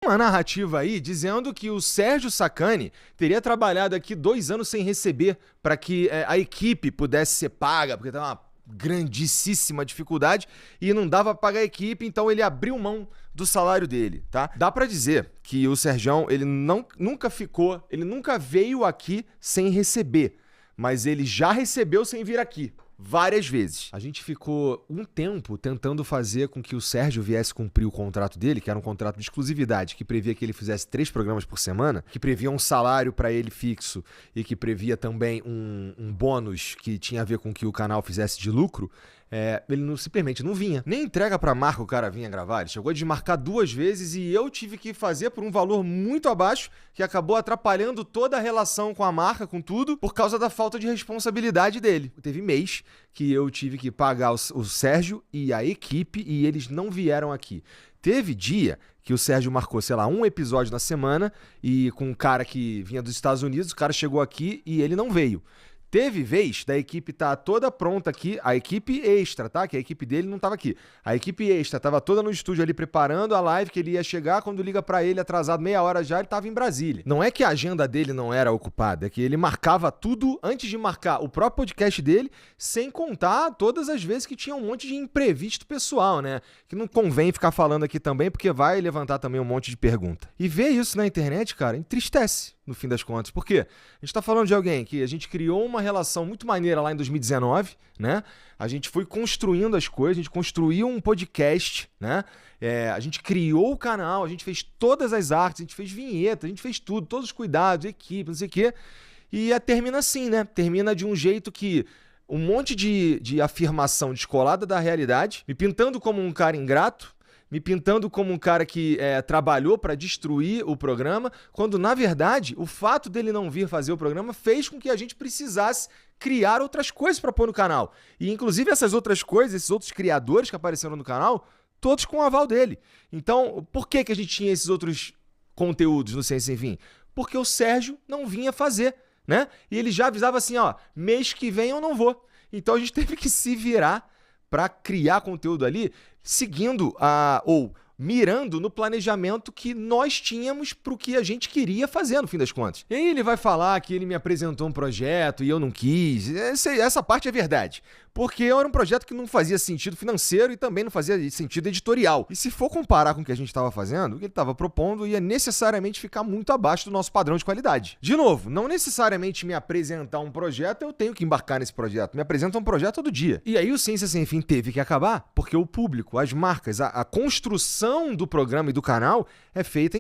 uma narrativa aí dizendo que o Sérgio Sacani teria trabalhado aqui 2 anos sem receber para que a equipe pudesse ser paga, porque estava uma grandíssima dificuldade e não dava pra pagar a equipe, então ele abriu mão do salário dele, tá? Dá pra dizer que o Serjão, ele nunca veio aqui sem receber, mas ele já recebeu sem vir aqui. Várias vezes. A gente ficou um tempo tentando fazer com que o Sérgio viesse cumprir o contrato dele, que era um contrato de exclusividade, que previa que ele fizesse 3 programas por semana, que previa um salário para ele fixo e que previa também um bônus que tinha a ver com que o canal fizesse de lucro. Ele simplesmente não vinha. Nem entrega pra marca o cara vinha gravar. Ele chegou a desmarcar 2 vezes e eu tive que fazer por um valor muito abaixo, que acabou atrapalhando toda a relação com a marca, com tudo, por causa da falta de responsabilidade dele. Teve mês que eu tive que pagar o Sérgio e a equipe e eles não vieram aqui. Teve dia que o Sérgio marcou, sei lá, um episódio na semana e com um cara que vinha dos Estados Unidos, o cara chegou aqui e ele não veio. Teve vez da equipe tá toda pronta aqui, a equipe extra, tá? Que a equipe dele não tava aqui. A equipe extra tava toda no estúdio ali preparando a live que ele ia chegar, quando liga pra ele atrasado meia hora já, ele tava em Brasília. Não é que a agenda dele não era ocupada, é que ele marcava tudo antes de marcar o próprio podcast dele, sem contar todas as vezes que tinha um monte de imprevisto pessoal, né? Que não convém ficar falando aqui também, porque vai levantar também um monte de pergunta. E ver isso na internet, cara, entristece. No fim das contas. Por quê? A gente tá falando de alguém que a gente criou uma relação muito maneira lá em 2019, né? A gente foi construindo as coisas, a gente construiu um podcast, né? A gente criou o canal, a gente fez todas as artes, a gente fez vinheta, a gente fez tudo, todos os cuidados, equipe, não sei o quê. E termina assim, né? Termina de um jeito que um monte de afirmação descolada da realidade, me pintando como um cara ingrato, me pintando como um cara que trabalhou para destruir o programa, quando, na verdade, o fato dele não vir fazer o programa fez com que a gente precisasse criar outras coisas para pôr no canal. E, inclusive, essas outras coisas, esses outros criadores que apareceram no canal, todos com o aval dele. Então, por que a gente tinha esses outros conteúdos no Ciência Sem Fim? Porque o Sérgio não vinha fazer, né? E ele já avisava assim, ó, mês que vem eu não vou. Então, a gente teve que se virar para criar conteúdo ali, seguindo ou mirando no planejamento que nós tínhamos pro que a gente queria fazer, no fim das contas. E aí ele vai falar que ele me apresentou um projeto e eu não quis. Essa parte é verdade. Porque era um projeto que não fazia sentido financeiro e também não fazia sentido editorial. E se for comparar com o que a gente estava fazendo, o que ele estava propondo ia necessariamente ficar muito abaixo do nosso padrão de qualidade. De novo, não necessariamente me apresentar um projeto, eu tenho que embarcar nesse projeto. Me apresenta um projeto todo dia. E aí o Ciência Sem Fim teve que acabar, porque o público, as marcas, a construção do programa e do canal é feita